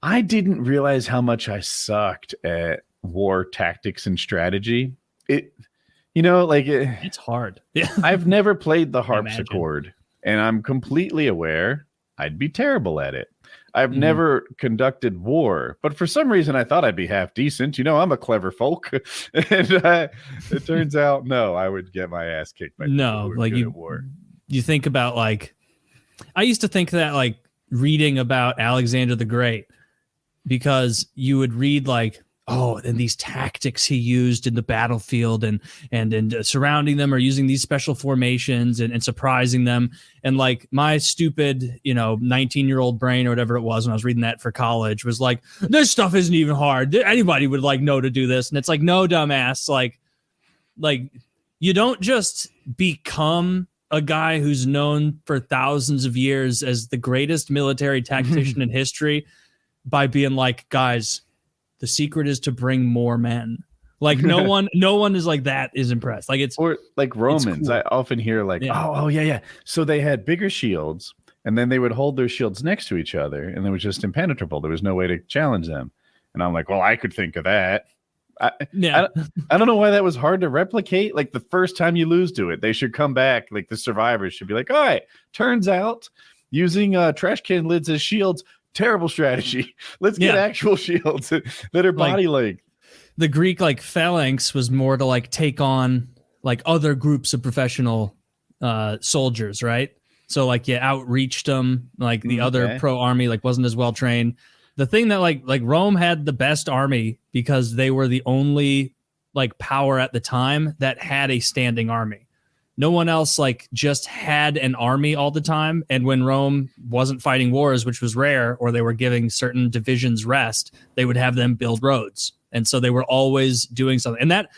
I didn't realize how much I sucked at war tactics and strategy. It, It's hard. Yeah. I've never played the Imagine. harpsichord, and I'm completely aware I'd be terrible at it. I've never conducted war, but for some reason I thought I'd be half decent. I'm a clever folk, and it turns out no, I would get my ass kicked by people who are good at war. You think about I used to think that reading about Alexander the Great, because you would read and these tactics he used in the battlefield and surrounding them or using these special formations and surprising them. And my stupid, 19-year-old brain or whatever it was when I was reading that for college was this stuff isn't even hard. Anybody would know to do this. And it's no, dumbass. You don't just become a guy who's known for thousands of years as the greatest military tactician in history by being guys, the secret is to bring more men. No one is that is impressed. It's or Romans. Cool. I often hear yeah. So they had bigger shields, and then they would hold their shields next to each other, and they were just impenetrable. There was no way to challenge them. And I'm well, I could think of that. I don't know why that was hard to replicate. The first time you lose to it, they should come back. The survivors should be all right, turns out using trash can lids as shields, terrible strategy. Let's get actual shields that are body length. The Greek phalanx was more to take on other groups of professional soldiers, right? So you outreached them. The other pro army wasn't as well trained. The thing that Rome had the best army because they were the only power at the time that had a standing army. No one else just had an army all the time. And when Rome wasn't fighting wars, which was rare, or they were giving certain divisions rest, they would have them build roads. And so they were always doing something. And that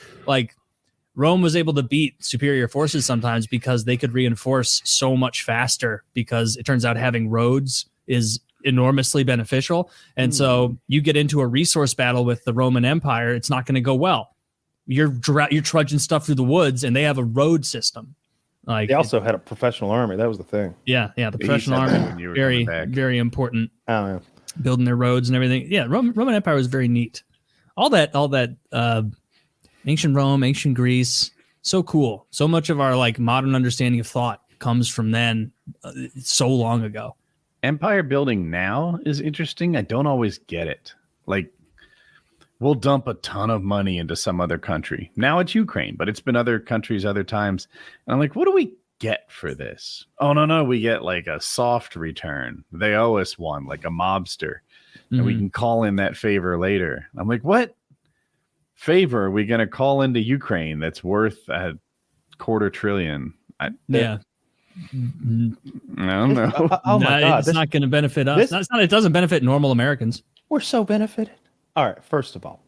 Rome was able to beat superior forces sometimes because they could reinforce so much faster, because it turns out having roads is enormously beneficial. And so you get into a resource battle with the Roman Empire, it's not going to go well. You're trudging stuff through the woods, and they have a road system. They also had a professional army. That was the thing. Yeah, the professional army, very, very important. Oh, yeah. Building their roads and everything. Yeah, Roman Empire was very neat. All that ancient Rome, ancient Greece, so cool. So much of our modern understanding of thought comes from then, so long ago. Empire building now is interesting. I don't always get it. We'll dump a ton of money into some other country. Now it's Ukraine, but it's been other countries other times. And I'm what do we get for this? Oh, no. We get a soft return. They owe us one, a mobster. And we can call in that favor later. I'm what favor are we going to call into Ukraine that's worth a $250 billion? I don't know. Oh my God. It's not going to benefit us. It doesn't benefit normal Americans. We're so benefited. All right, first of all,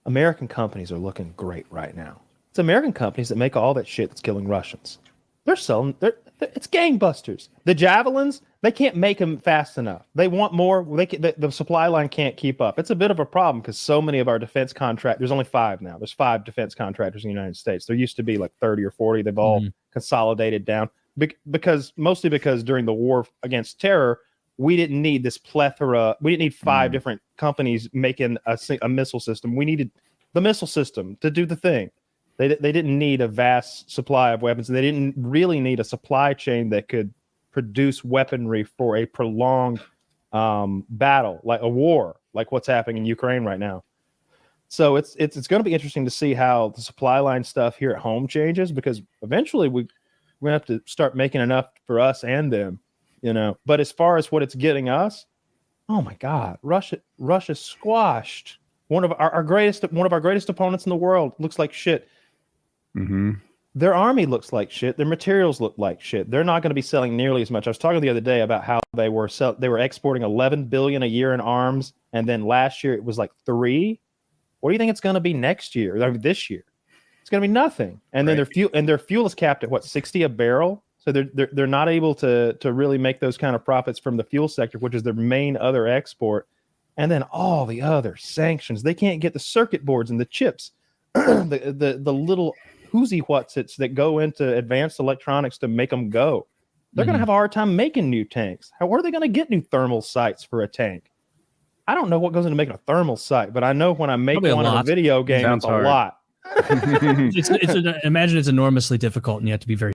American companies are looking great right now. It's American companies that make all that shit that's killing Russians. They're selling, it's gangbusters. The Javelins, they can't make them fast enough. They want more. The supply line can't keep up. It's a bit of a problem because so many of our defense there's only 5 now. There's 5 defense contractors in the United States. There used to be 30 or 40. They've all consolidated down mostly because during the war against terror, we didn't need this plethora. We didn't need 5 different companies making a missile system. We needed the missile system to do the thing. They didn't need a vast supply of weapons. They didn't really need a supply chain that could produce weaponry for a prolonged battle, like a war, like what's happening in Ukraine right now. So it's going to be interesting to see how the supply line stuff here at home changes, because eventually we're going to have to start making enough for us and them. But as far as what it's getting us, oh my God, Russia squashed one of our greatest opponents in the world. Looks like shit. Their army looks like shit. Their materials look like shit. They're not going to be selling nearly as much. I was talking the other day about how they were exporting $11 billion a year in arms, and then last year it was $3 billion. What do you think it's going to be next year? I mean, this year, it's going to be nothing. And then their fuel is capped at $60 a barrel. So they're not able to really make those kind of profits from the fuel sector, which is their main other export. And then all the other sanctions. They can't get the circuit boards and the chips, the little whoozy whatsits that go into advanced electronics to make them go. They're going to have a hard time making new tanks. How are they going to get new thermal sights for a tank? I don't know what goes into making a thermal sight, but I know when I make one in a video game, it's a lot. Imagine it's enormously difficult, and you have to be very